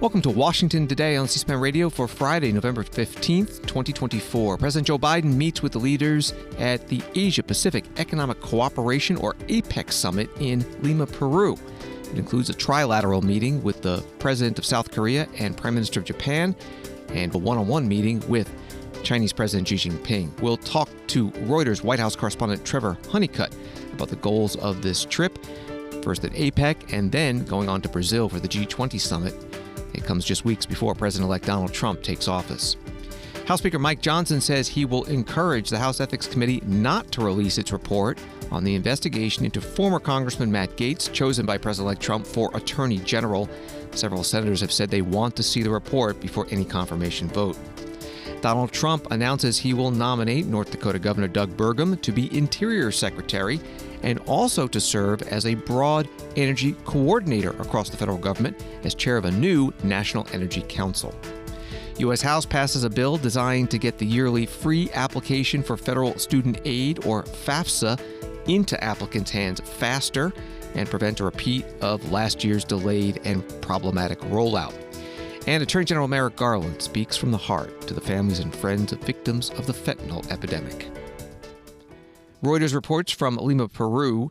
Welcome to Washington Today on C-SPAN Radio for Friday, November 15th, 2024. President Joe Biden meets with the leaders at the Asia-Pacific Economic Cooperation, or APEC Summit in Lima, Peru. It includes a trilateral meeting with the President of South Korea and Prime Minister of Japan, and a one-on-one meeting with Chinese President Xi Jinping. We'll talk to Reuters White House correspondent Trevor Hunnicutt about the goals of this trip, first at APEC and then going on to Brazil for the G20 summit. It comes just weeks before President-elect Donald Trump takes office. House Speaker Mike Johnson says he will encourage the House Ethics Committee not to release its report on the investigation into former Congressman Matt Gaetz, chosen by President-elect Trump for Attorney General. Several senators have said they want to see the report before any confirmation vote. Donald Trump announces he will nominate North Dakota Governor Doug Burgum to be Interior Secretary and also to serve as a broad energy coordinator across the federal government as chair of a new National Energy Council. U.S. House passes a bill designed to get the yearly free application for federal student aid, or FAFSA, into applicants' hands faster and prevent a repeat of last year's delayed and problematic rollout. And Attorney General Merrick Garland speaks from the heart to the families and friends of victims of the fentanyl epidemic. Reuters reports from Lima, Peru.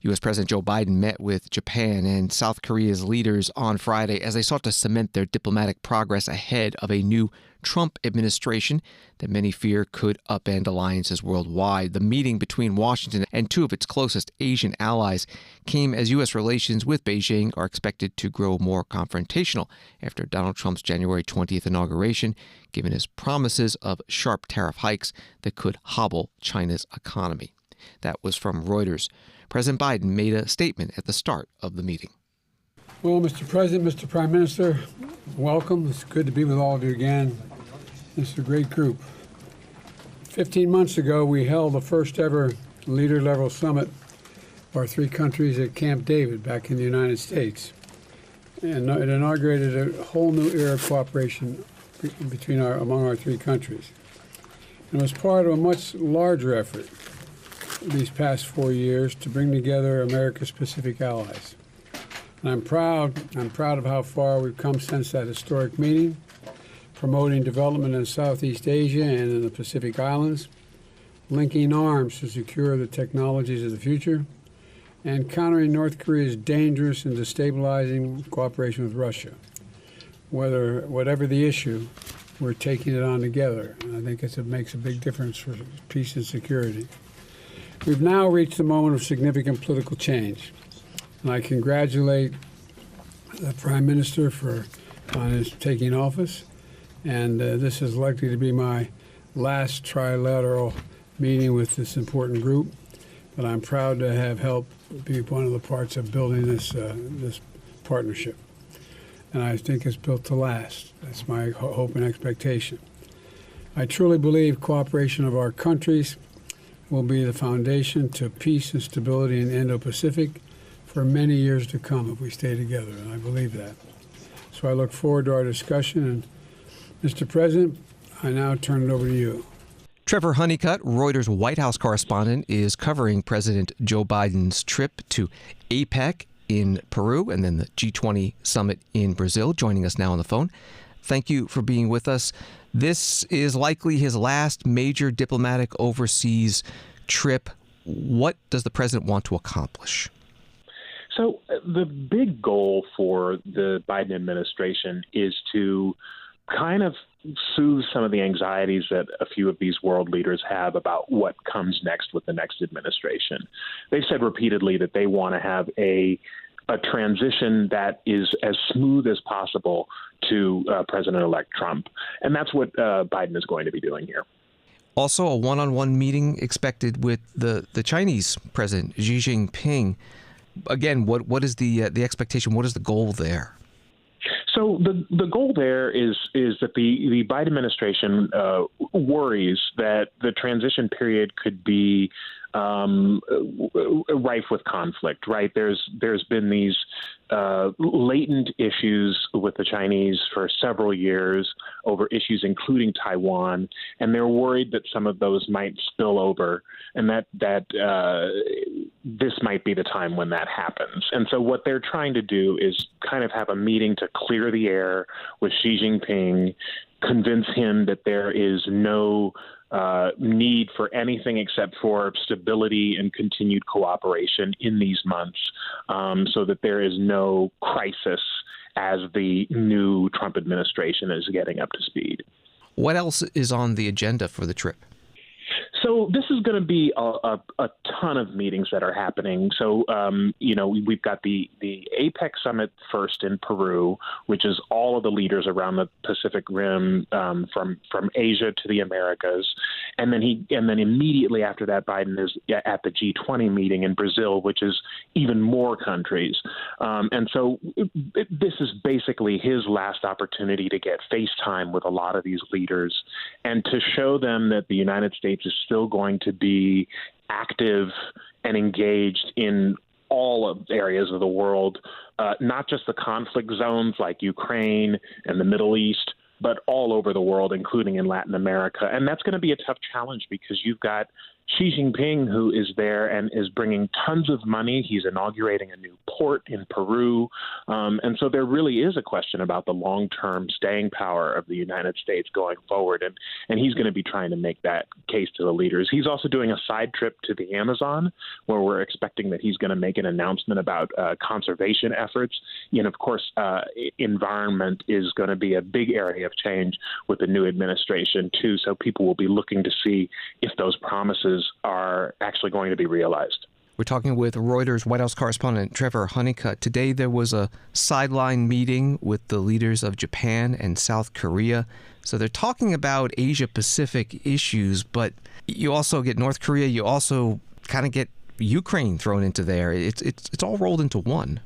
U.S. President Joe Biden met with Japan and South Korea's leaders on Friday as they sought to cement their diplomatic progress ahead of a new Trump administration that many fear could upend alliances worldwide. The meeting between Washington and two of its closest Asian allies came as U.S. relations with Beijing are expected to grow more confrontational after Donald Trump's January 20th inauguration, given his promises of sharp tariff hikes that could hobble China's economy. That was from Reuters. President Biden made a statement at the start of the meeting. Well, Mr. President, Mr. Prime Minister, welcome. It's good to be with all of you again. It's a great group. 15 months ago, we held the first ever leader-level summit of our three countries at Camp David back in the United States. And it inaugurated a whole new era of cooperation among our three countries. And it was part of a much larger effort these past 4 years to bring together America's Pacific allies. And I'm proud of how far we've come since that historic meeting, promoting development in Southeast Asia and in the Pacific Islands, linking arms to secure the technologies of the future, and countering North Korea's dangerous and destabilizing cooperation with Russia. Whatever the issue, we're taking it on together. And I think it makes a big difference for peace and security. We've now reached a moment of significant political change, and I congratulate the Prime Minister on his taking office, and this is likely to be my last trilateral meeting with this important group, but I'm proud to have helped be one of the parts of building this partnership, and I think it's built to last. That's my hope and expectation. I truly believe cooperation of our countries will be the foundation to peace and stability in the Indo-Pacific for many years to come if we stay together, and I believe that. So I look forward to our discussion, and Mr. President, I now turn it over to you. Trevor Hunnicutt, Reuters White House correspondent, is covering President Joe Biden's trip to APEC in Peru and then the G20 summit in Brazil, joining us now on the phone. Thank you for being with us. This is likely his last major diplomatic overseas trip. What does the president want to accomplish? So the big goal for the Biden administration is to kind of soothe some of the anxieties that a few of these world leaders have about what comes next with the next administration. They've said repeatedly that they want to have a transition that is as smooth as possible to President-elect Trump. And that's what Biden is going to be doing here. Also, a one-on-one meeting expected with the Chinese President Xi Jinping. Again, what is the expectation? What is the goal there? So the goal there is that the Biden administration worries that the transition period could be rife with conflict, right? There's been these latent issues with the Chinese for several years over issues including Taiwan, and they're worried that some of those might spill over, and that this might be the time when that happens. And so what they're trying to do is kind of have a meeting to clear the air with Xi Jinping, convince him that there is no need for anything except for stability and continued cooperation in these months, so that there is no crisis as the new Trump administration is getting up to speed. What else is on the agenda for the trip? So this is going to be a ton of meetings that are happening. So, we've got the APEC Summit first in Peru, which is all of the leaders around the Pacific Rim, from Asia to the Americas. And then immediately after that, Biden is at the G20 meeting in Brazil, which is even more countries. And so this is basically his last opportunity to get face time with a lot of these leaders and to show them that the United States is still going to be active and engaged in all of the areas of the world, not just the conflict zones like Ukraine and the Middle East, but all over the world, including in Latin America. And that's going to be a tough challenge because you've got Xi Jinping, who is there and is bringing tons of money. He's inaugurating a new port in Peru. And so there really is a question about the long-term staying power of the United States going forward. And he's going to be trying to make that case to the leaders. He's also doing a side trip to the Amazon, where we're expecting that he's going to make an announcement about conservation efforts. And of course, environment is going to be a big area of change with the new administration, too. So people will be looking to see if those promises are actually going to be realized. We're talking with Reuters White House correspondent Trevor Hunnicutt. Today there was a sideline meeting with the leaders of Japan and South Korea. So they're talking about Asia-Pacific issues, but you also get North Korea. You also kind of get Ukraine thrown into there. It's all rolled into one.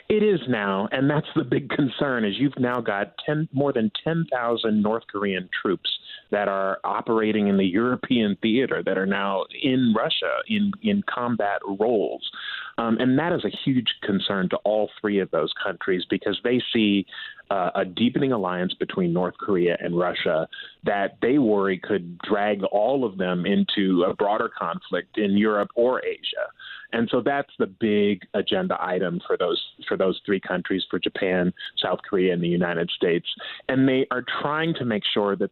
It is now, and that's the big concern, is you've now got more than 10,000 North Korean troops that are operating in the European theater, that are now in Russia in combat roles. And that is a huge concern to all three of those countries because they see a deepening alliance between North Korea and Russia that they worry could drag all of them into a broader conflict in Europe or Asia. And so that's the big agenda item for those three countries, for Japan, South Korea, and the United States. And they are trying to make sure that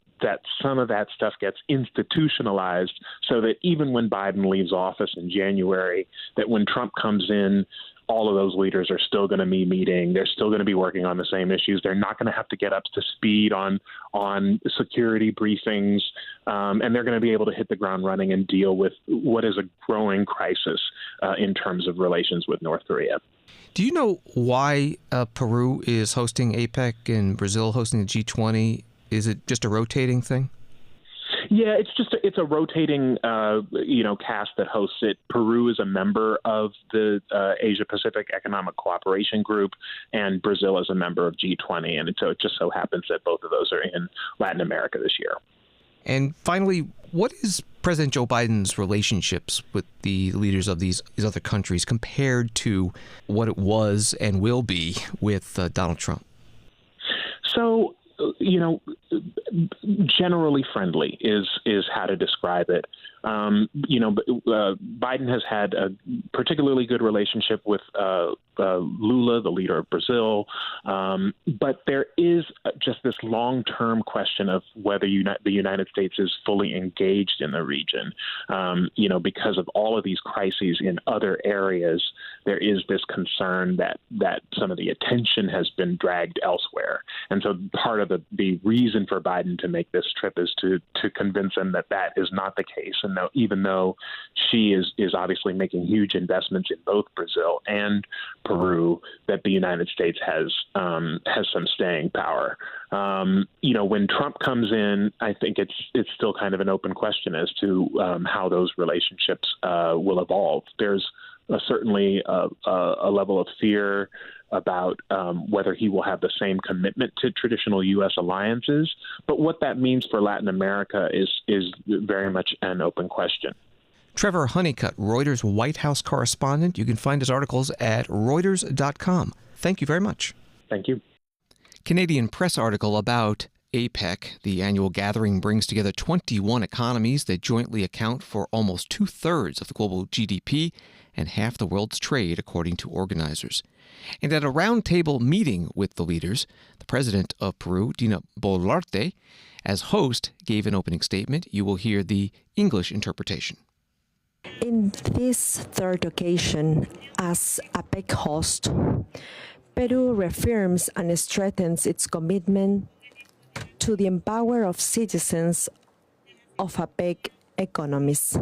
some of that stuff gets institutionalized so that even when Biden leaves office in January, that when Trump comes in, all of those leaders are still going to be meeting. They're still going to be working on the same issues. They're not going to have to get up to speed on security briefings, and they're going to be able to hit the ground running and deal with what is a growing crisis in terms of relations with North Korea. Do you know why Peru is hosting APEC and Brazil hosting the G20? Is it just a rotating thing? Yeah, it's a rotating cast that hosts it. Peru is a member of the Asia Pacific Economic Cooperation Group, and Brazil is a member of G20. And so it just so happens that both of those are in Latin America this year. And finally, what is President Joe Biden's relationships with the leaders of these other countries compared to what it was and will be with Donald Trump? So, generally friendly is how to describe it. Biden has had a particularly good relationship with Lula, the leader of Brazil, but there is just this long-term question of whether the United States is fully engaged in the region. Because of all of these crises in other areas, there is this concern that some of the attention has been dragged elsewhere. And so part of the reason for Biden to make this trip is to convince him that is not the case. And even though she is obviously making huge investments in both Brazil and Peru, that the United States has some staying power. When Trump comes in, I think it's still kind of an open question as to how those relationships will evolve. There's certainly a level of fear about whether he will have the same commitment to traditional U.S. alliances. But what that means for Latin America is very much an open question. Trevor Hunnicutt, Reuters White House correspondent. You can find his articles at Reuters.com. Thank you very much. Thank you. Canadian press article about APEC. The annual gathering brings together 21 economies that jointly account for almost two-thirds of the global GDP and half the world's trade, according to organizers. And at a roundtable meeting with the leaders, the president of Peru, Dina Boluarte, as host, gave an opening statement. You will hear the English interpretation. In this third occasion, as APEC host, Peru reaffirms and strengthens its commitment to the empowerment of citizens of APEC economies.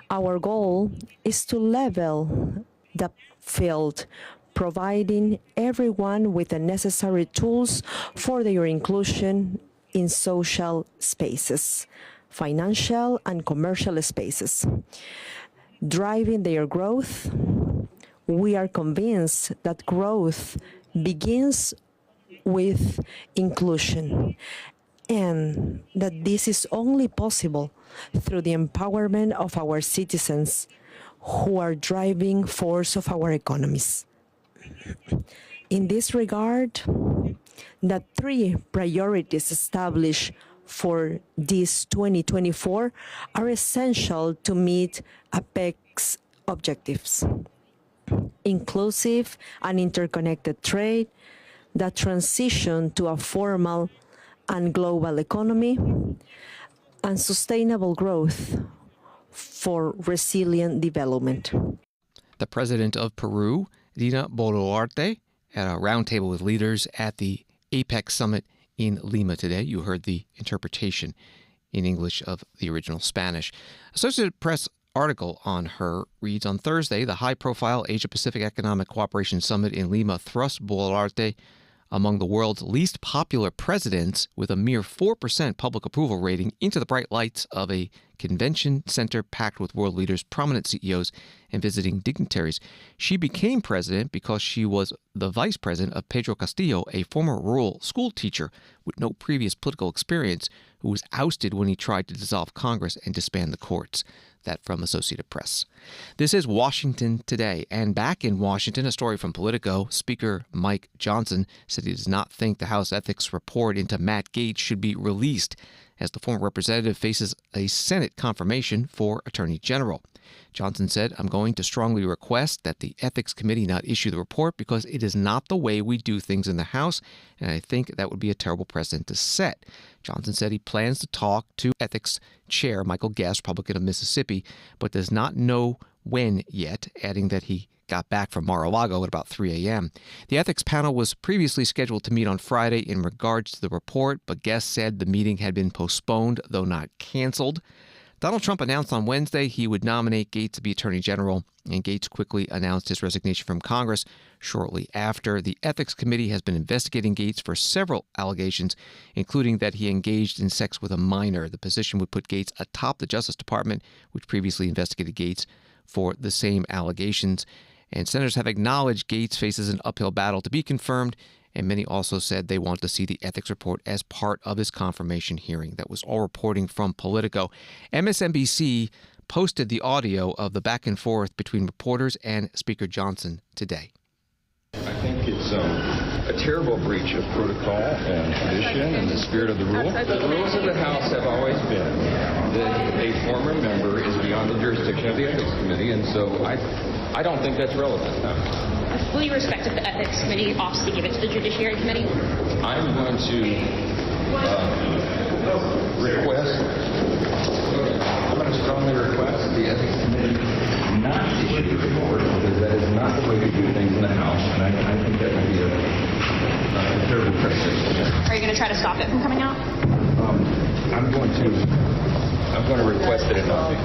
Our goal is to level the field, providing everyone with the necessary tools for their inclusion in social spaces, financial and commercial spaces. Driving their growth, we are convinced that growth begins with inclusion, and that this is only possible through the empowerment of our citizens, who are driving force of our economies. In this regard, the three priorities established for this 2024 are essential to meet APEC's objectives: inclusive and interconnected trade, the transition to a formal and global economy, and sustainable growth for resilient development. The president of Peru, Dina Boluarte, at a roundtable with leaders at the APEC Summit in Lima today. You heard the interpretation in English of the original Spanish. Associated Press article on her reads, on Thursday, the high-profile Asia-Pacific Economic Cooperation Summit in Lima thrust Boluarte among the world's least popular presidents, with a mere 4% public approval rating, into the bright lights of a convention center packed with world leaders, prominent CEOs, and visiting dignitaries. She became president because she was the vice president of Pedro Castillo, a former rural school teacher with no previous political experience, who was ousted when he tried to dissolve Congress and disband the courts. That from Associated Press. This is Washington Today. And back in Washington, a story from Politico. Speaker Mike Johnson said he does not think the House ethics report into Matt Gaetz should be released, as the former representative faces a Senate confirmation for Attorney General. Johnson said, "I'm going to strongly request that the Ethics Committee not issue the report because it is not the way we do things in the House, and I think that would be a terrible precedent to set." Johnson said he plans to talk to Ethics Chair Michael Gaetz, Republican of Mississippi, but does not know when yet, adding that he got back from Mar-a-Lago at about 3 a.m. The ethics panel was previously scheduled to meet on Friday in regards to the report, but Gaetz said the meeting had been postponed, though not canceled. Donald Trump announced on Wednesday he would nominate Gaetz to be Attorney General, and Gaetz quickly announced his resignation from Congress shortly after. The Ethics Committee has been investigating Gaetz for several allegations, including that he engaged in sex with a minor. The position would put Gaetz atop the Justice Department, which previously investigated Gaetz for the same allegations. And senators have acknowledged Gaetz faces an uphill battle to be confirmed, and many also said they want to see the ethics report as part of his confirmation hearing. That was all reporting from Politico. MSNBC posted the audio of the back and forth between reporters and Speaker Johnson today. I think it's a terrible breach of protocol and tradition and the spirit of the rule. The rules of the House have always been that a former member is beyond the jurisdiction of the Ethics Committee, and so I don't think that's relevant. Will you respect if the Ethics Committee opts to give it to the Judiciary Committee? I'm going to strongly request the Ethics Committee not issue the report, because that is not the way we do things in the House, and I think that would be a terrible precedent. Are you going to try to stop it from coming out? I'm going to request that it not be.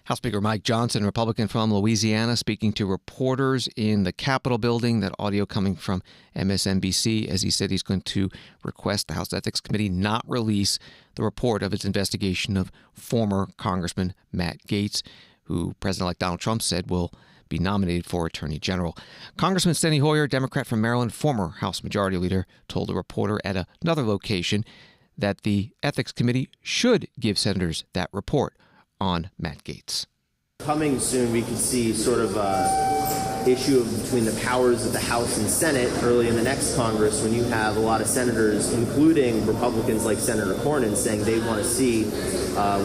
House Speaker Mike Johnson, Republican from Louisiana, speaking to reporters in the Capitol building. That audio coming from MSNBC, as he said he's going to request the House Ethics Committee not release the report of its investigation of former Congressman Matt Gaetz, who President-elect Donald Trump said will be nominated for Attorney General. Congressman Steny Hoyer, Democrat from Maryland, former House Majority Leader, told a reporter at another location that the Ethics Committee should give senators that report. on Matt Gaetz. Coming soon, we could see sort of issue between the powers of the House and Senate early in the next Congress, when you have a lot of senators, including Republicans like Senator Cornyn, saying they want to see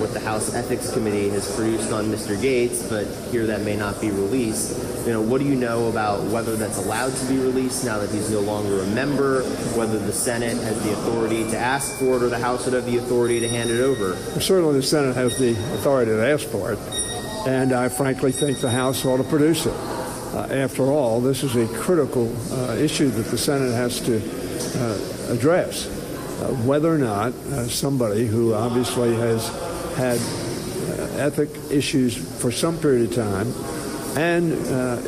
what the House Ethics Committee has produced on Mr. Gaetz, but here that may not be released. What do you know about whether that's allowed to be released now that he's no longer a member, whether the Senate has the authority to ask for it or the House would have the authority to hand it over? Well, certainly the Senate has the authority to ask for it, and I frankly think the House ought to produce it. After all, this is a critical issue that the Senate has to address. Whether or not somebody who obviously has had ethic issues for some period of time and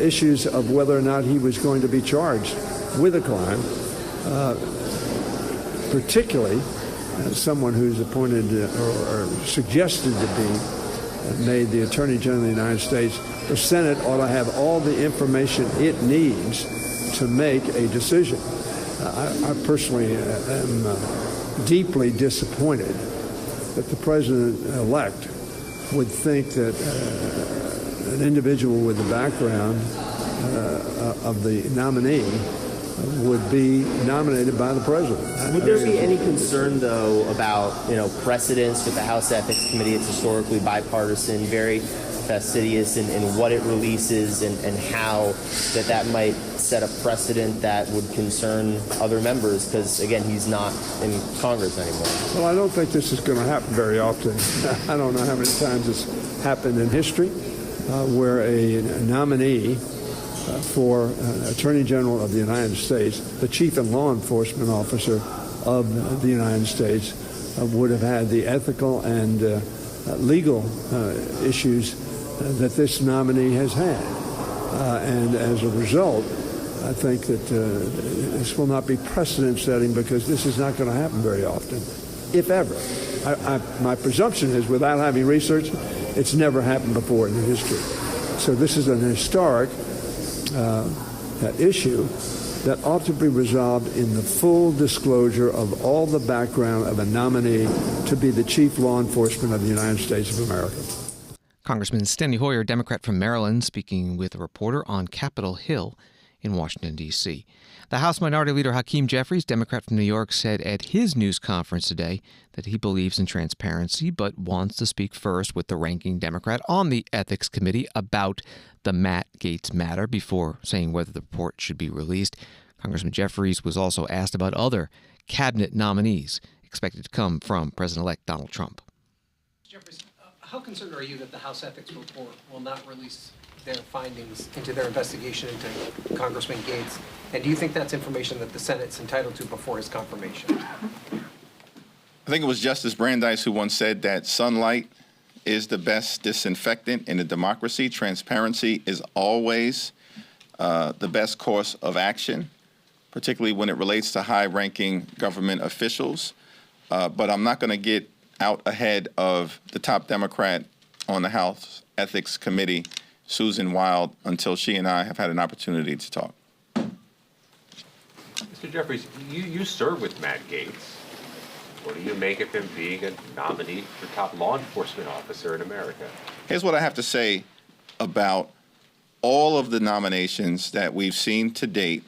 issues of whether or not he was going to be charged with a crime, particularly someone who's appointed or suggested to be made the Attorney General of the United States, the Senate ought to have all the information it needs to make a decision. I personally am deeply disappointed that the President-elect would think that an individual with the background of the nominee would be nominated by the President. Would there be any concern, though, about precedents with the House Ethics Committee? It's historically bipartisan, very fastidious in what it releases and how that might set a precedent that would concern other members, because, again, he's not in Congress anymore. Well, I don't think this is going to happen very often. I don't know how many times it's happened in history where a nominee for Attorney General of the United States, the chief and law enforcement officer of the United States, would have had the ethical and legal issues that this nominee has had. And as a result, I think that this will not be precedent-setting, because this is not going to happen very often, if ever. My presumption is, without having researched, it's never happened before in history. So this is an historic issue that ought to be resolved in the full disclosure of all the background of a nominee to be the chief law enforcement of the United States of America. Congressman Steny Hoyer, Democrat from Maryland, speaking with a reporter on Capitol Hill in Washington, D.C. The House Minority Leader Hakeem Jeffries, Democrat from New York, said at his news conference today that he believes in transparency but wants to speak first with the ranking Democrat on the Ethics Committee about the Matt Gaetz matter before saying whether the report should be released. Congressman Jeffries was also asked about other cabinet nominees expected to come from President-elect Donald Trump. Jeffries, how concerned are you that the House Ethics Report will not release their findings into their investigation into Congressman Gaetz? And do you think that's information that the Senate's entitled to before his confirmation? I think it was Justice Brandeis who once said that sunlight is the best disinfectant in a democracy. Transparency is always the best course of action, particularly when it relates to high-ranking government officials. But I'm not going to get out ahead of the top Democrat on the House Ethics Committee, Susan Wild, until she and I have had an opportunity to talk. Mr. Jeffries, you serve with Matt Gaetz. What do you make of him being a nominee for top law enforcement officer in America? Here's what I have to say about all of the nominations that we've seen to date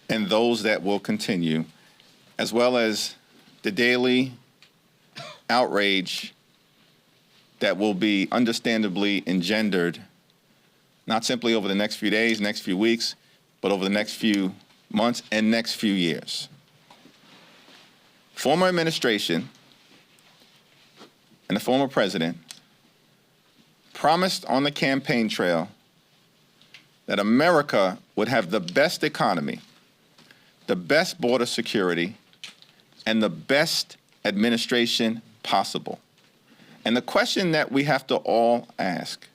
and those that will continue, as well as the daily outrage that will be understandably engendered, not simply over the next few days, next few weeks, but over the next few months and next few years. Former administration and the former president promised on the campaign trail that America would have the best economy, the best border security, and the best administration possible. And the question that we have to all ask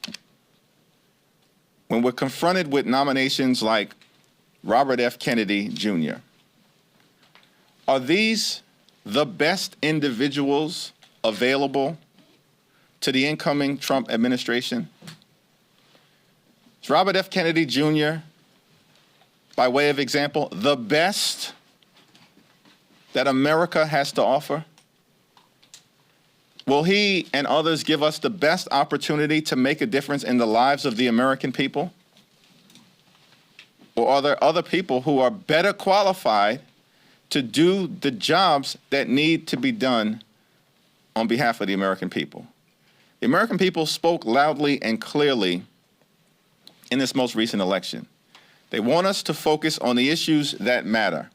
when we're confronted with nominations like Robert F. Kennedy Jr., are these the best individuals available to the incoming Trump administration? Is Robert F. Kennedy Jr., by way of example, the best that America has to offer? Will he and others give us the best opportunity to make a difference in the lives of the American people? Or are there other people who are better qualified to do the jobs that need to be done on behalf of the American people? The American people spoke loudly and clearly in this most recent election. They want us to focus on the issues that matter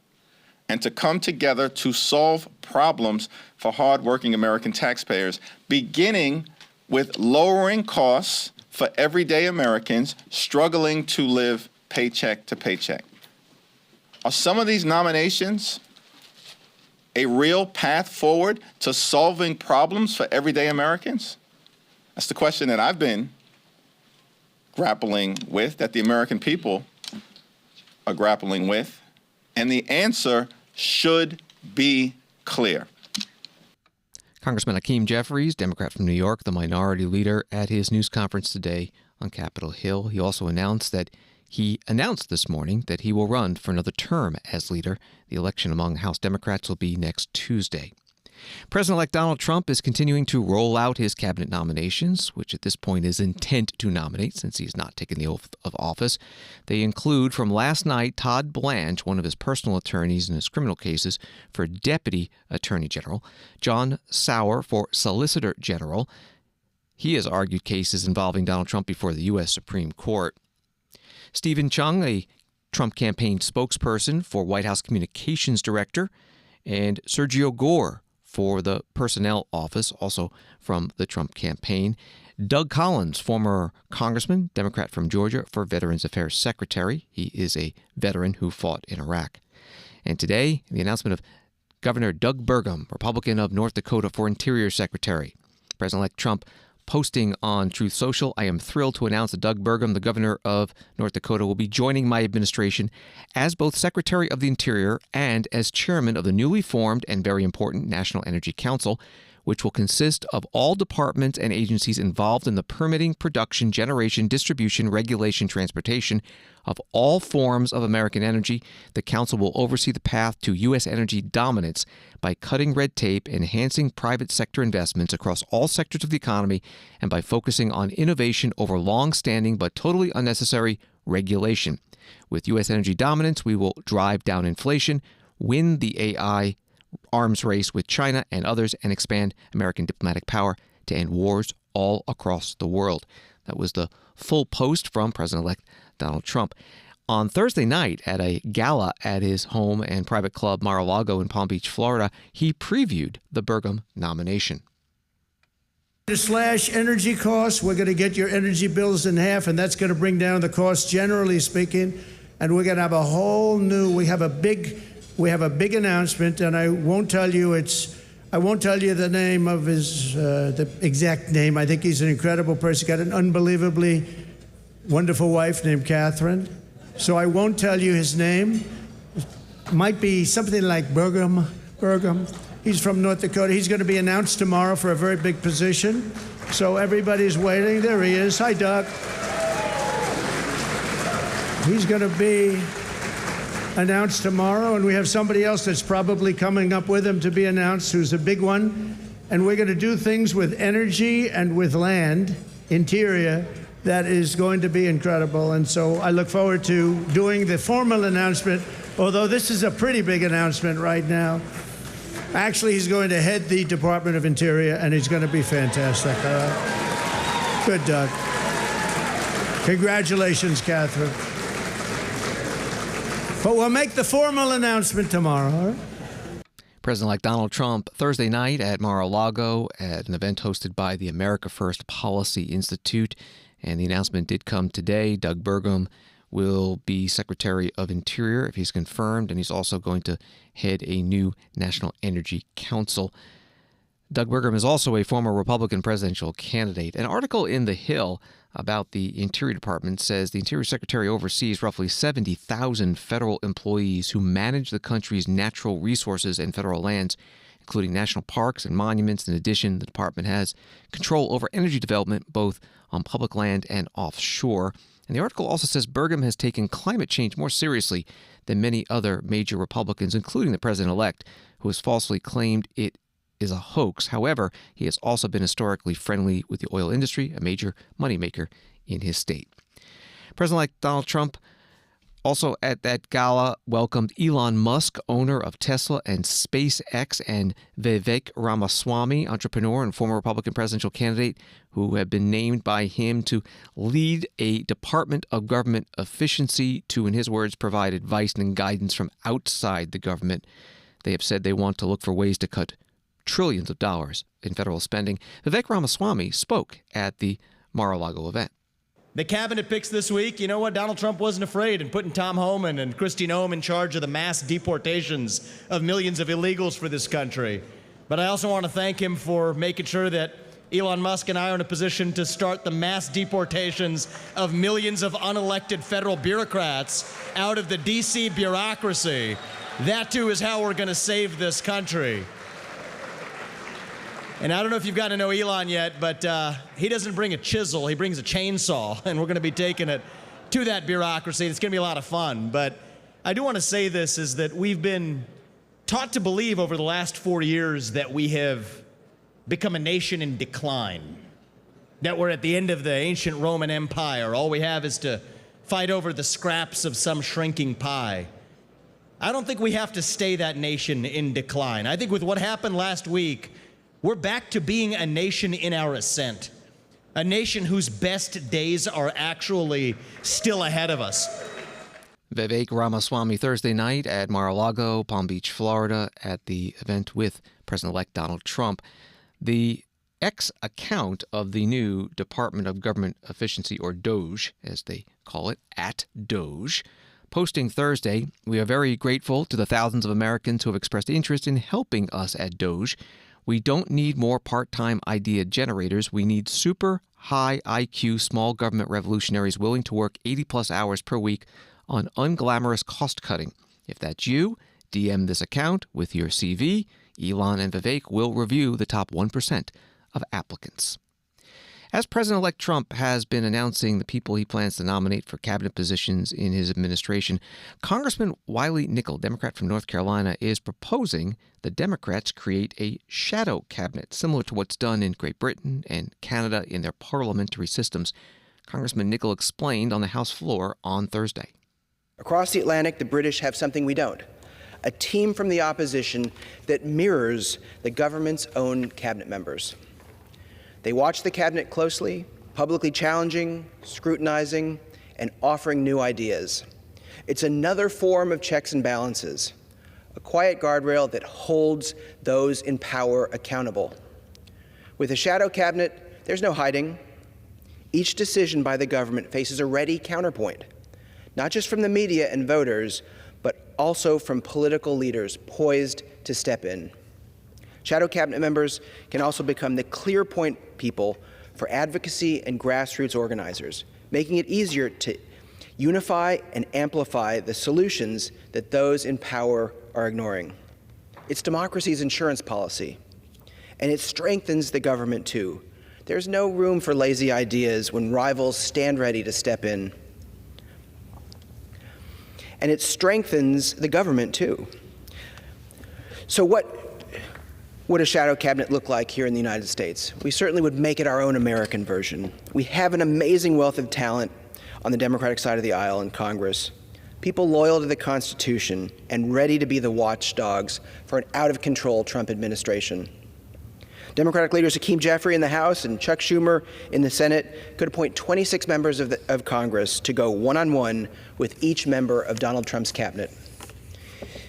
and to come together to solve problems for hardworking American taxpayers, beginning with lowering costs for everyday Americans struggling to live paycheck to paycheck. Are some of these nominations a real path forward to solving problems for everyday Americans? That's the question that I've been grappling with, that the American people are grappling with, and the answer should be clear. Congressman Hakeem Jeffries, Democrat from New York, the minority leader, at his news conference today on Capitol Hill. He also announced this morning that he will run for another term as leader. The election among House Democrats will be next Tuesday. President-elect Donald Trump is continuing to roll out his cabinet nominations, which at this point is intent to nominate since he has not taken the oath of office. They include, from last night, Todd Blanche, one of his personal attorneys in his criminal cases, for Deputy Attorney General, John Sauer for Solicitor General. He has argued cases involving Donald Trump before the U.S. Supreme Court. Stephen Chung, a Trump campaign spokesperson for White House Communications Director, and Sergio Gore for the Personnel Office, also from the Trump campaign. Doug Collins, former congressman, Democrat from Georgia, for Veterans Affairs Secretary. He is a veteran who fought in Iraq. And today, the announcement of Governor Doug Burgum, Republican of North Dakota, for Interior Secretary. President-elect Trump posting on Truth Social, "I am thrilled to announce that Doug Burgum, the governor of North Dakota, will be joining my administration as both Secretary of the Interior and as chairman of the newly formed and very important National Energy Council, which will consist of all departments and agencies involved in the permitting, production, generation, distribution, regulation, transportation of all forms of American energy. The council will oversee the path to U.S. energy dominance by cutting red tape, enhancing private sector investments across all sectors of the economy, and by focusing on innovation over long-standing but totally unnecessary regulation. With U.S. energy dominance, we will drive down inflation, win the AI arms race with China and others, and expand American diplomatic power to end wars all across the world." That was the full post from President-elect Donald Trump. On Thursday night, at a gala at his home and private club Mar-a-Lago in Palm Beach, Florida, he previewed the Burgum nomination. To slash energy costs, we're going to get your energy bills in half, and that's going to bring down the cost, generally speaking. And we're going to have a whole new, we have a big announcement, and I won't tell you the name of his, the exact name. I think he's an incredible person. He's got an unbelievably wonderful wife named Catherine. So I won't tell you his name. It might be something like Burgum. He's from North Dakota. He's going to be announced tomorrow for a very big position. So everybody's waiting. There he is. Hi, Doug. He's going to be announced tomorrow, and we have somebody else that's probably coming up with him to be announced, who's a big one. And we're going to do things with energy and with land, interior, that is going to be incredible. And so I look forward to doing the formal announcement, although this is a pretty big announcement right now. Actually, he's going to head the Department of Interior, and he's going to be fantastic. Good, Doug. Congratulations, Catherine. But we'll make the formal announcement tomorrow, all right? President-elect Donald Trump Thursday night at Mar-a-Lago at an event hosted by the America First Policy Institute. And the announcement did come today. Doug Burgum will be Secretary of Interior if he's confirmed, and he's also going to head a new National Energy Council. Doug Burgum is also a former Republican presidential candidate. An article in The Hill about the Interior Department says the Interior Secretary oversees roughly 70,000 federal employees who manage the country's natural resources and federal lands, including national parks and monuments. In addition, the department has control over energy development, both on public land and offshore. And the article also says Burgum has taken climate change more seriously than many other major Republicans, including the president-elect, who has falsely claimed it is a hoax. However, he has also been historically friendly with the oil industry, a major moneymaker in his state. President-elect Donald Trump also at that gala welcomed Elon Musk, owner of Tesla and SpaceX, and Vivek Ramaswamy, entrepreneur and former Republican presidential candidate, who have been named by him to lead a Department of Government Efficiency to, in his words, provide advice and guidance from outside the government. They have said they want to look for ways to cut trillions of dollars in federal spending. Vivek Ramaswamy spoke at the Mar-a-Lago event. The cabinet picks this week. You know what? Donald Trump wasn't afraid in putting Tom Homan and Kristi Noem in charge of the mass deportations of millions of illegals for this country. But I also want to thank him for making sure that Elon Musk and I are in a position to start the mass deportations of millions of unelected federal bureaucrats out of the D.C. bureaucracy. That, too, is how we're going to save this country. And I don't know if you've gotten to know Elon yet, but he doesn't bring a chisel, he brings a chainsaw, and we're going to be taking it to that bureaucracy. It's going to be a lot of fun. But I do want to say this, is that we've been taught to believe over the last 4 years that we have become a nation in decline, that we're at the end of the ancient Roman Empire. All we have is to fight over the scraps of some shrinking pie. I don't think we have to stay that nation in decline. I think with what happened last week, we're back to being a nation in our ascent, a nation whose best days are actually still ahead of us. Vivek Ramaswamy Thursday night at Mar-a-Lago, Palm Beach, Florida, at the event with President-elect Donald Trump. The X account of the new Department of Government Efficiency, or DOGE, as they call it, at DOGE, posting Thursday, "We are very grateful to the thousands of Americans who have expressed interest in helping us at DOGE. We don't need more part-time idea generators. We need super high IQ small government revolutionaries willing to work 80-plus hours per week on unglamorous cost-cutting. If that's you, DM this account with your CV. Elon and Vivek will review the top 1% of applicants." As President-elect Trump has been announcing the people he plans to nominate for cabinet positions in his administration, Congressman Wiley Nickel, Democrat from North Carolina, is proposing the Democrats create a shadow cabinet, similar to what's done in Great Britain and Canada in their parliamentary systems. Congressman Nickel explained on the House floor on Thursday. Across the Atlantic, the British have something we don't: a team from the opposition that mirrors the government's own cabinet members. They watch the cabinet closely, publicly challenging, scrutinizing, and offering new ideas. It's another form of checks and balances, a quiet guardrail that holds those in power accountable. With a shadow cabinet, there's no hiding. Each decision by the government faces a ready counterpoint, not just from the media and voters, but also from political leaders poised to step in. Shadow cabinet members can also become the clear point people for advocacy and grassroots organizers, making it easier to unify and amplify the solutions that those in power are ignoring. It's democracy's insurance policy, and it strengthens the government too. There's no room for lazy ideas when rivals stand ready to step in. And it strengthens the government too. So what would a shadow cabinet look like here in the United States? We certainly would make it our own American version. We have an amazing wealth of talent on the Democratic side of the aisle in Congress, people loyal to the Constitution and ready to be the watchdogs for an out-of-control Trump administration. Democratic leaders Hakeem Jeffrey in the House and Chuck Schumer in the Senate could appoint 26 members of Congress to go one-on-one with each member of Donald Trump's cabinet.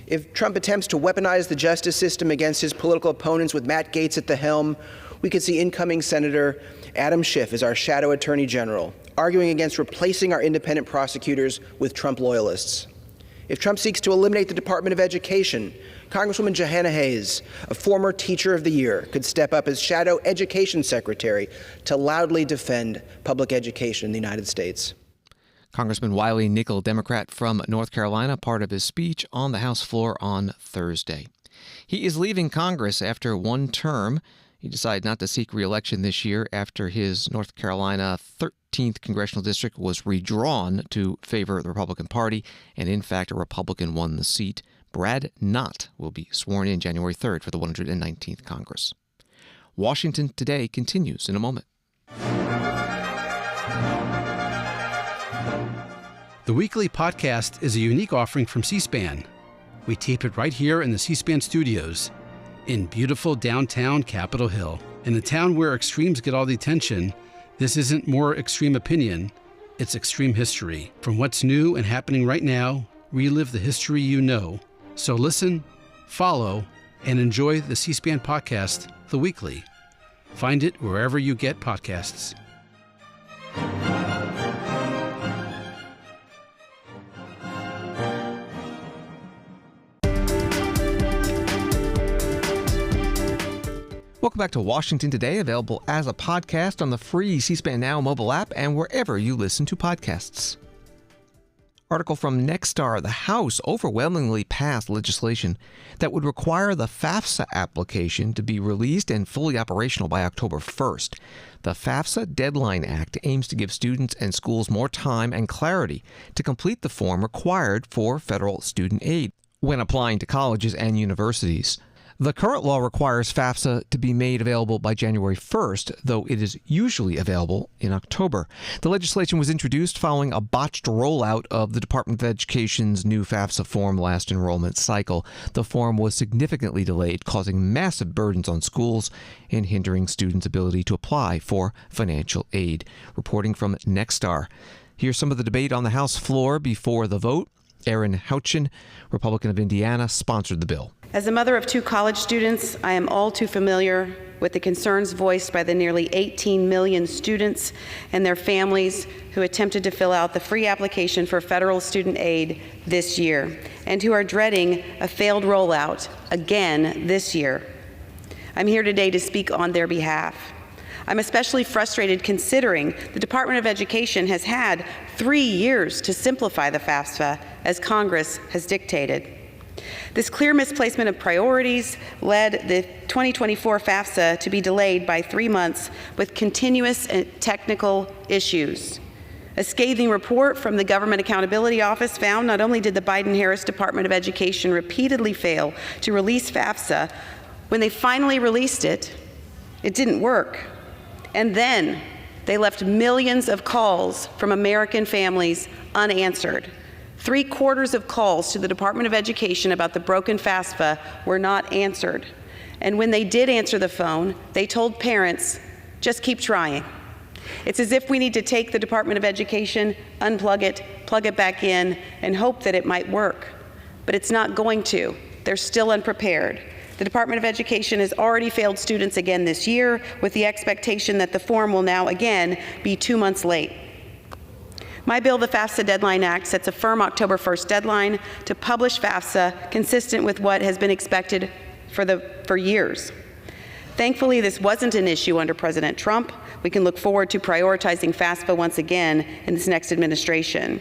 If Trump attempts to weaponize the justice system against his political opponents with Matt Gaetz at the helm, we could see incoming Senator Adam Schiff as our shadow attorney general, arguing against replacing our independent prosecutors with Trump loyalists. If Trump seeks to eliminate the Department of Education, Congresswoman Johanna Hayes, a former Teacher of the Year, could step up as shadow education secretary to loudly defend public education in the United States. Congressman Wiley Nickel, Democrat from North Carolina, part of his speech on the House floor on Thursday. He is leaving Congress after one term. He decided not to seek re-election this year after his North Carolina 13th congressional district was redrawn to favor the Republican Party, and in fact, a Republican won the seat Brad Knott will be sworn in January 3rd for the 119th Congress. Washington Today continues in a moment. The weekly podcast is a unique offering from C-SPAN. We tape it right here in the C-SPAN studios in beautiful downtown Capitol Hill. In the town where extremes get all the attention, this isn't more extreme opinion, it's extreme history. From what's new and happening right now, relive the history you know. So listen, follow, and enjoy the C-SPAN podcast, The Weekly. Find it wherever you get podcasts. Welcome back to Washington Today, available as a podcast on the free C-SPAN Now mobile app and wherever you listen to podcasts. Article from Nexstar: the House overwhelmingly passed legislation that would require the FAFSA application to be released and fully operational by October 1st. The FAFSA Deadline Act aims to give students and schools more time and clarity to complete the form required for federal student aid when applying to colleges and universities. The current law requires FAFSA to be made available by January 1st, though it is usually available in October. The legislation was introduced following a botched rollout of the Department of Education's new FAFSA form last enrollment cycle. The form was significantly delayed, causing massive burdens on schools and hindering students' ability to apply for financial aid. Reporting from Nexstar. Here's some of the debate on the House floor before the vote. Erin Houchin, Republican of Indiana, sponsored the bill. As a mother of 2 college students, I am all too familiar with the concerns voiced by the nearly 18 million students and their families who attempted to fill out the free application for federal student aid this year and who are dreading a failed rollout again this year. I'm here today to speak on their behalf. I'm especially frustrated considering the Department of Education has had 3 years to simplify the FAFSA as Congress has dictated. This clear misplacement of priorities led the 2024 FAFSA to be delayed by 3 months with continuous technical issues. A scathing report from the Government Accountability Office found not only did the Biden-Harris Department of Education repeatedly fail to release FAFSA, when they finally released it, it didn't work. And then they left millions of calls from American families unanswered. 3/4 of calls to the Department of Education about the broken FAFSA were not answered. And when they did answer the phone, they told parents, just keep trying. It's as if we need to take the Department of Education, unplug it, plug it back in, and hope that it might work. But it's not going to. They're still unprepared. The Department of Education has already failed students again this year with the expectation that the form will now again be 2 months late. My bill, the FAFSA Deadline Act, sets a firm October 1st deadline to publish FAFSA consistent with what has been expected for years. Thankfully, this wasn't an issue under President Trump. We can look forward to prioritizing FAFSA once again in this next administration.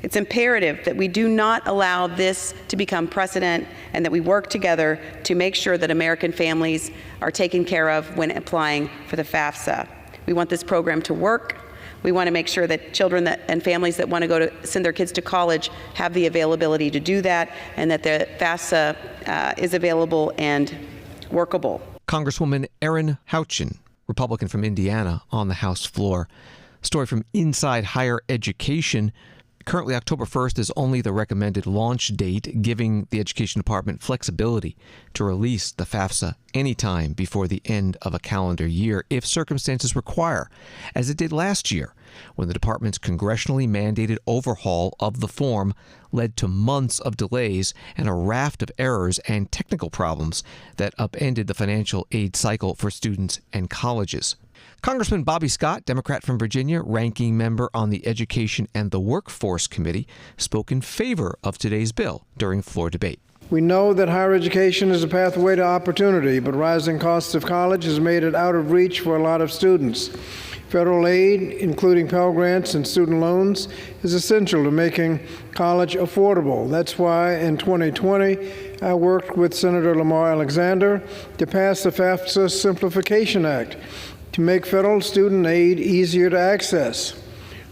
It's imperative that we do not allow this to become precedent and that we work together to make sure that American families are taken care of when applying for the FAFSA. We want this program to work. We want to make sure that children and families that want to send their kids to college have the availability to do that, and that the FAFSA is available and workable. Congresswoman Erin Houchin, Republican from Indiana, on the House floor. Story from Inside Higher Education. Currently, October 1st is only the recommended launch date, giving the Education Department flexibility to release the FAFSA anytime before the end of a calendar year if circumstances require, as it did last year when the department's congressionally mandated overhaul of the form led to months of delays and a raft of errors and technical problems that upended the financial aid cycle for students and colleges. Congressman Bobby Scott, Democrat from Virginia, ranking member on the Education and the Workforce Committee, spoke in favor of today's bill during floor debate. We know that higher education is a pathway to opportunity, but rising costs of college has made it out of reach for a lot of students. Federal aid, including Pell Grants and student loans, is essential to making college affordable. That's why in 2020, I worked with Senator Lamar Alexander to pass the FAFSA Simplification Act to make federal student aid easier to access.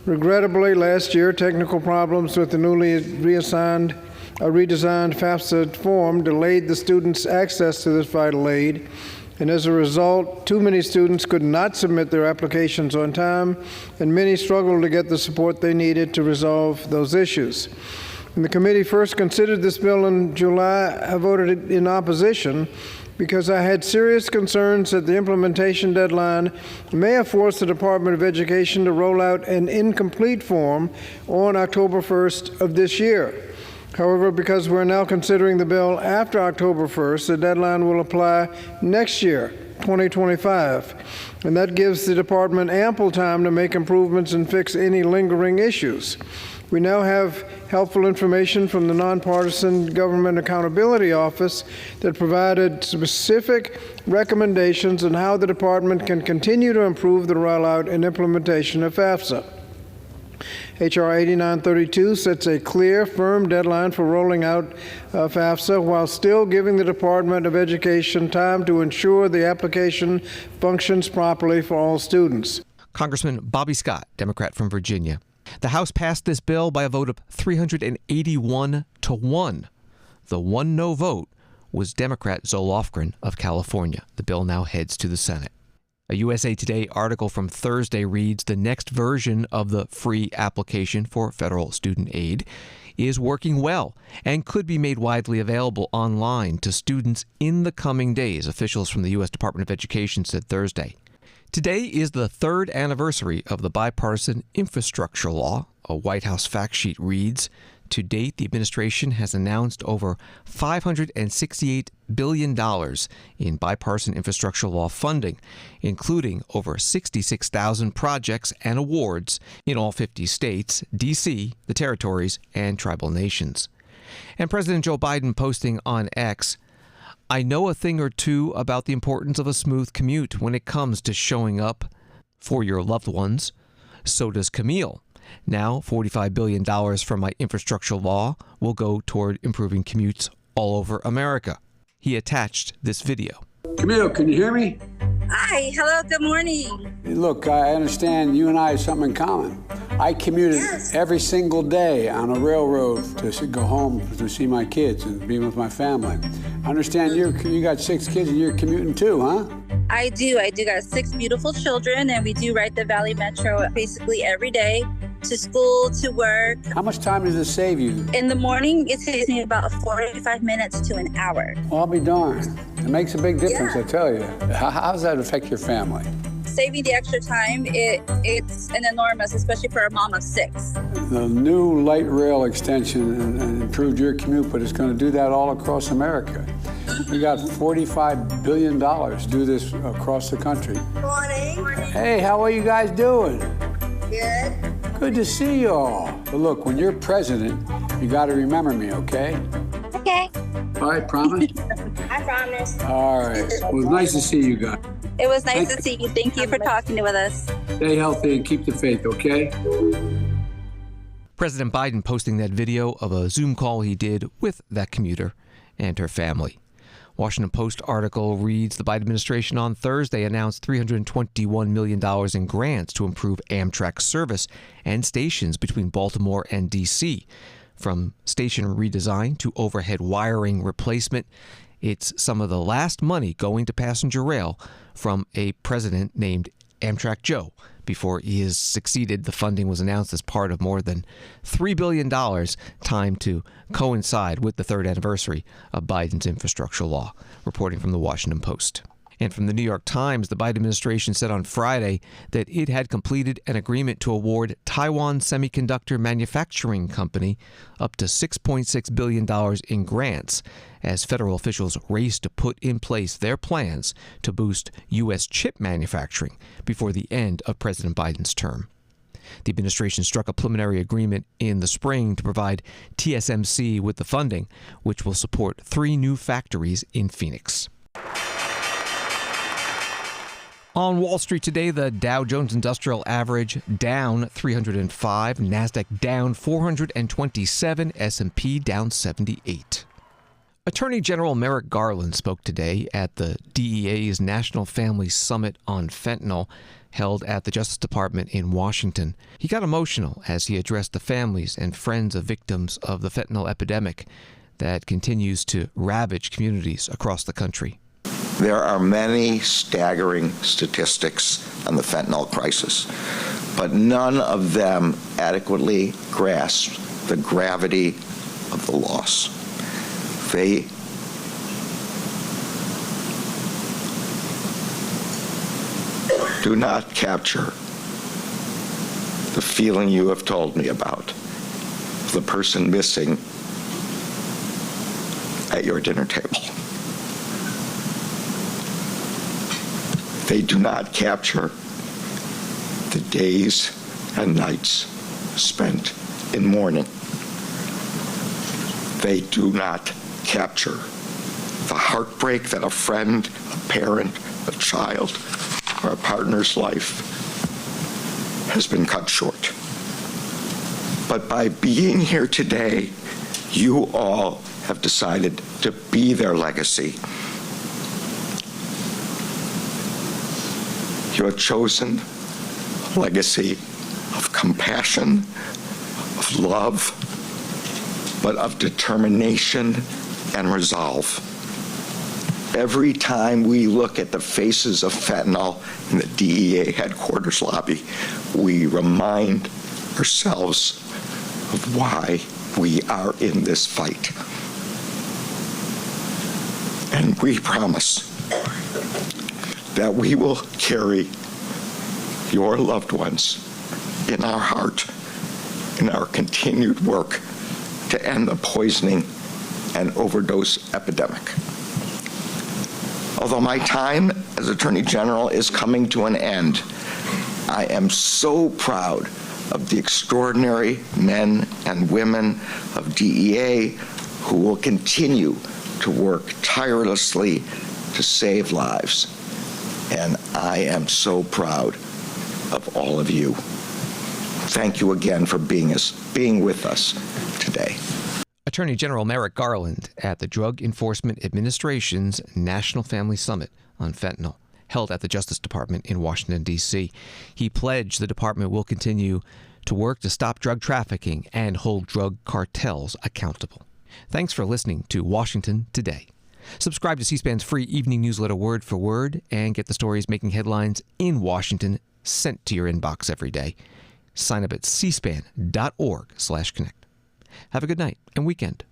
Regrettably, last year, technical problems with the newly reassigned A redesigned FAFSA form delayed the students' access to this vital aid, and as a result, too many students could not submit their applications on time, and many struggled to get the support they needed to resolve those issues. When the committee first considered this bill in July, I voted in opposition because I had serious concerns that the implementation deadline may have forced the Department of Education to roll out an incomplete form on October 1st of this year. However, because we're now considering the bill after October 1st, the deadline will apply next year, 2025, and that gives the department ample time to make improvements and fix any lingering issues. We now have helpful information from the Nonpartisan Government Accountability Office that provided specific recommendations on how the department can continue to improve the rollout and implementation of FAFSA. H.R. 8932 sets a clear, firm deadline for rolling out FAFSA while still giving the Department of Education time to ensure the application functions properly for all students. Congressman Bobby Scott, Democrat from Virginia. The House passed this bill by a vote of 381 to 1. The one no vote was Democrat Zoe Lofgren of California. The bill now heads to the Senate. A USA Today article from Thursday reads, the next version of the free application for federal student aid is working well and could be made widely available online to students in the coming days, officials from the U.S. Department of Education said Thursday. Today is the third anniversary of the bipartisan infrastructure law. A White House fact sheet reads, to date, the administration has announced over $568 billion in bipartisan infrastructure law funding, including over 66,000 projects and awards in all 50 states, D.C., the territories, and tribal nations. And President Joe Biden posting on X, I know a thing or two about the importance of a smooth commute when it comes to showing up for your loved ones. So does Camille. Now, $45 billion from my infrastructure law will go toward improving commutes all over America. He attached this video. Camille, can you hear me? Hi, hello, good morning. Look, I understand you and I have something in common. I commuted every single day on a railroad to go home to see my kids and be with my family. I understand you got 6 kids and you're commuting too, huh? I do got 6 beautiful children, and we do ride the Valley Metro basically every day to school, to work. How much time does this save you? In the morning, it takes me about 45 minutes to an hour. Well, I'll be darned. It makes a big difference, I tell you. How does that affect your family? Saving the extra time, it's an enormous, especially for a mom of 6. The new light rail extension improved your commute, but it's going to do that all across America. We got $45 billion to do this across the country. Morning. Hey, how are you guys doing? Good. Good to see you all. But look, when you're president, you got to remember me, okay? Okay. All right, promise? I promise. All right. Well, it was nice to see you guys. It was nice to see you. Thank you for talking with us. Stay healthy and keep the faith, okay? President Biden posting that video of a Zoom call he did with that commuter and her family. Washington Post article reads, the Biden administration on Thursday announced $321 million in grants to improve Amtrak service and stations between Baltimore and D.C. From station redesign to overhead wiring replacement, it's some of the last money going to passenger rail from a president named Amtrak Joe. Before he is succeeded, the funding was announced as part of more than $3 billion timed to coincide with the third anniversary of Biden's infrastructure law, reporting from the Washington Post. And from the New York Times, the Biden administration said on Friday that it had completed an agreement to award Taiwan Semiconductor Manufacturing Company up to $6.6 billion in grants as federal officials race to put in place their plans to boost U.S. chip manufacturing before the end of President Biden's term. The administration struck a preliminary agreement in the spring to provide TSMC with the funding, which will support 3 new factories in Phoenix. On Wall Street today, the Dow Jones Industrial Average down 305, NASDAQ down 427, S&P down 78. Attorney General Merrick Garland spoke today at the DEA's National Family Summit on fentanyl, held at the Justice Department in Washington. He got emotional as he addressed the families and friends of victims of the fentanyl epidemic that continues to ravage communities across the country. There are many staggering statistics on the fentanyl crisis, but none of them adequately grasp the gravity of the loss. They do not capture the feeling you have told me about, the person missing at your dinner table. They do not capture the days and nights spent in mourning. They do not capture the heartbreak that a friend, a parent, a child, or a partner's life has been cut short. But by being here today, you all have decided to be their legacy. You have chosen a legacy of compassion, of love, but of determination and resolve. Every time we look at the faces of fentanyl in the DEA headquarters lobby, we remind ourselves of why we are in this fight. And we promise that we will carry your loved ones in our heart in our continued work to end the poisoning and overdose epidemic. Although my time as Attorney General is coming to an end, I am so proud of the extraordinary men and women of DEA who will continue to work tirelessly to save lives. And I am so proud of all of you. Thank you again for being with us today. Attorney General Merrick Garland at the Drug Enforcement Administration's National Family Summit on fentanyl, held at the Justice Department in Washington, D.C. He pledged the department will continue to work to stop drug trafficking and hold drug cartels accountable. Thanks for listening to Washington Today. Subscribe to C-SPAN's free evening newsletter Word for Word and get the stories making headlines in Washington sent to your inbox every day. Sign up at cspan.org/connect. Have a good night and weekend.